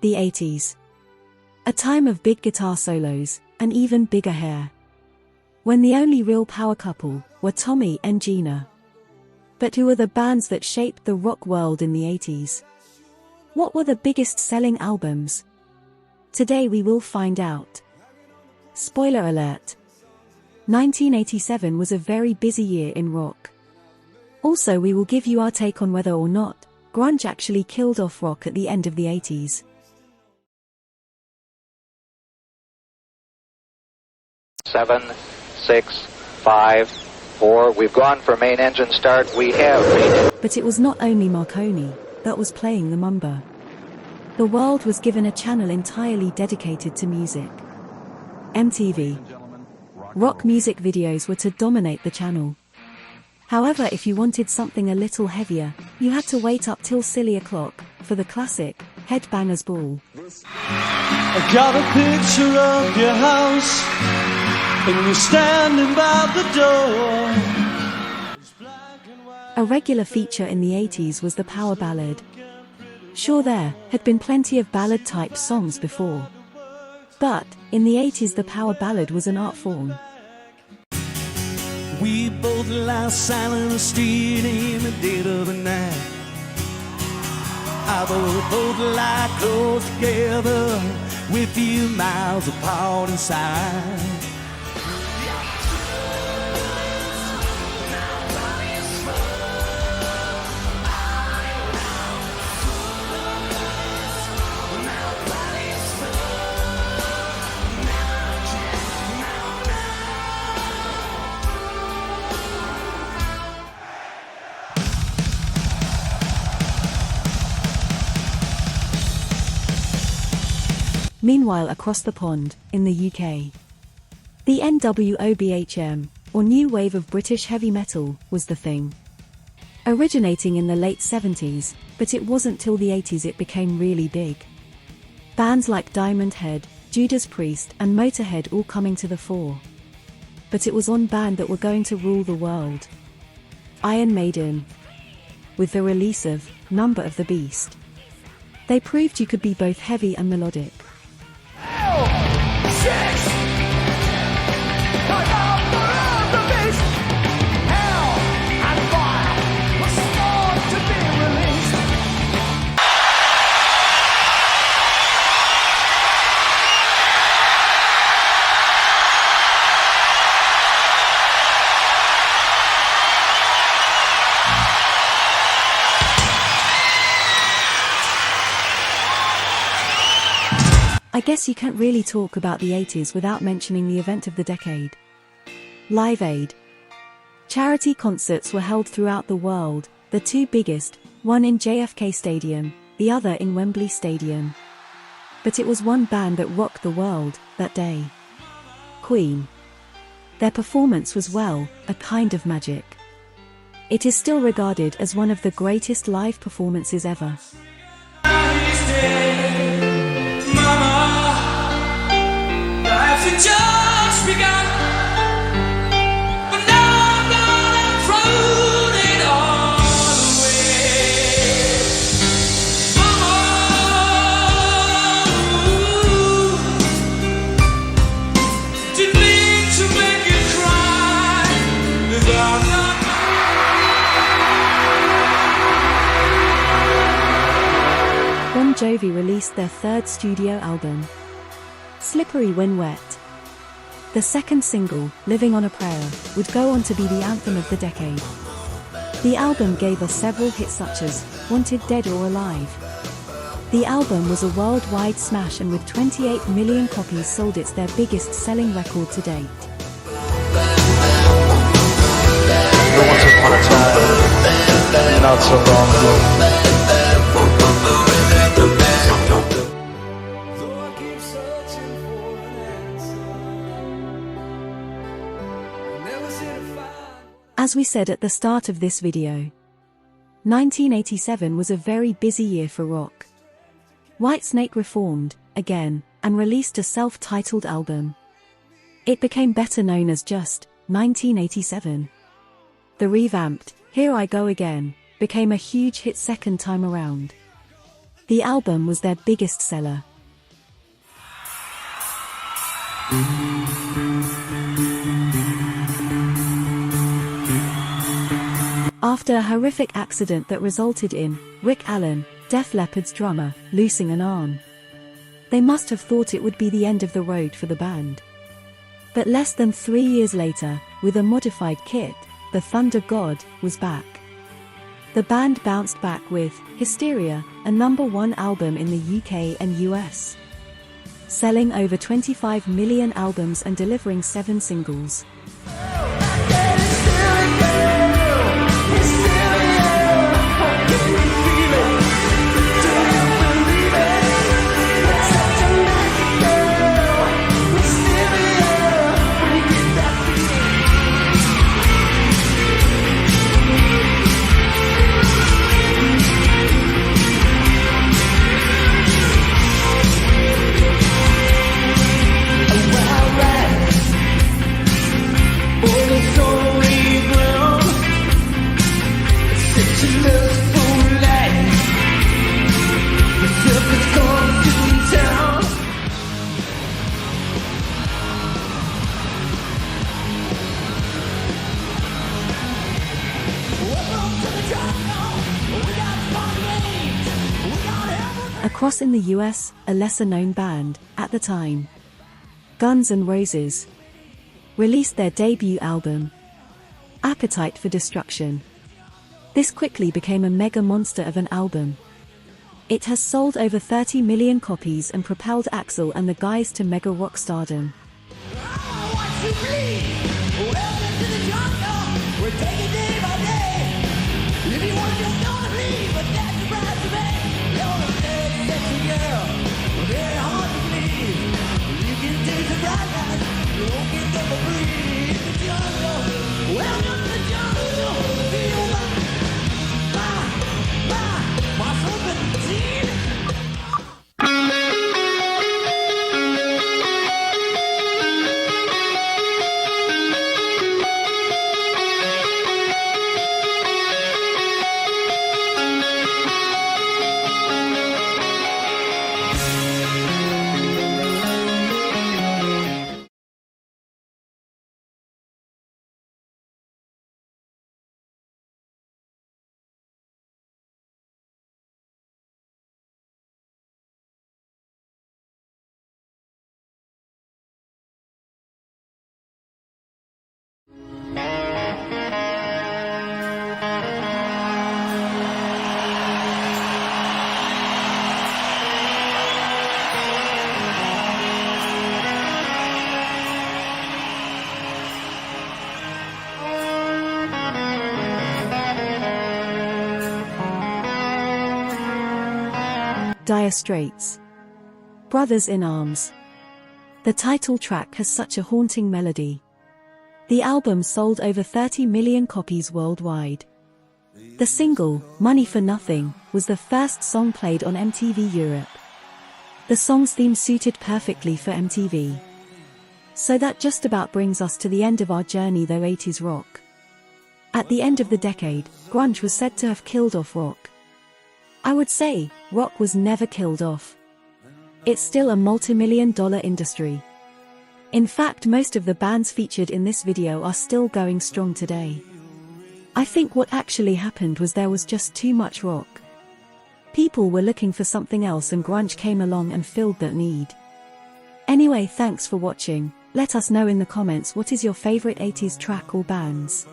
The 80s. A time of big guitar solos, and even bigger hair. When the only real power couple were Tommy and Gina. But who were the bands that shaped the rock world in the 80s? What were the biggest selling albums? Today we will find out. Spoiler alert. 1987 was a very busy year in rock. Also, we will give you our take on whether or not grunge actually killed off rock at the end of the 80s. Seven, 6, 5, 4. We've gone for main engine start. We have. But it was not only Marconi that was playing the Mumba. The world was given a channel entirely dedicated to music. MTV. Rock music videos were to dominate the channel. However, if you wanted something a little heavier, you had to wait up till silly o'clock for the classic Headbangers Ball. I got a picture of your house, and you're standing by the door. A regular feature in the 80s was the power ballad. Sure, there had been plenty of ballad-type songs before. But, in the 80s the power ballad was an art form. We both lie silent in the street in the dead of the night. I both lie close together, with a few miles apart inside. Meanwhile, across the pond, in the UK, the NWOBHM, or New Wave of British Heavy Metal, was the thing. Originating in the late 70s, but it wasn't till the 80s it became really big. Bands like Diamond Head, Judas Priest and Motorhead all coming to the fore. But it was one band that were going to rule the world. Iron Maiden. With the release of Number of the Beast, they proved you could be both heavy and melodic. I guess you can't really talk about the 80s without mentioning the event of the decade. Live Aid. Charity concerts were held throughout the world, the two biggest, one in JFK Stadium, the other in Wembley Stadium. But it was one band that rocked the world that day. Queen. Their performance was, well, a kind of magic. It is still regarded as one of the greatest live performances ever. Just begun, but now I'm gonna throw it all away. Mama, didn't mean to make you cry. Bon Jovi released their third studio album, Slippery When Wet. The second single, Living on a Prayer, would go on to be the anthem of the decade. The album gave us several hits such as Wanted Dead or Alive. The album was a worldwide smash, and with 28 million copies sold, it's their biggest selling record to date. Once upon a time, not so long ago. As we said at the start of this video, 1987 was a very busy year for rock. Whitesnake reformed, again, and released a self-titled album. It became better known as just 1987. The revamped Here I Go Again became a huge hit second time around. The album was their biggest seller. After a horrific accident that resulted in Rick Allen, Def Leppard's drummer, losing an arm, they must have thought it would be the end of the road for the band. But less than 3 years later, with a modified kit, the Thunder God was back. The band bounced back with Hysteria, a #1 album in the UK and US, selling over 25 million albums and delivering 7 singles. Across in the US, a lesser-known band, at the time, Guns N' Roses, released their debut album, Appetite for Destruction. This quickly became a mega monster of an album. It has sold over 30 million copies and propelled Axl and the guys to mega rock stardom. Dire Straits, Brothers in Arms. The title track has such a haunting melody. The album sold over 30 million copies worldwide. The single, Money for Nothing, was the first song played on MTV Europe. The song's theme suited perfectly for MTV. So that just about brings us to the end of our journey through 80s rock. At the end of the decade, grunge was said to have killed off rock. I would say, rock was never killed off. It's still a multi-million-dollar industry. In fact, most of the bands featured in this video are still going strong today. I think what actually happened was there was just too much rock. People were looking for something else and grunge came along and filled that need. Anyway, thanks for watching. Let us know in the comments what is your favorite 80s track or bands.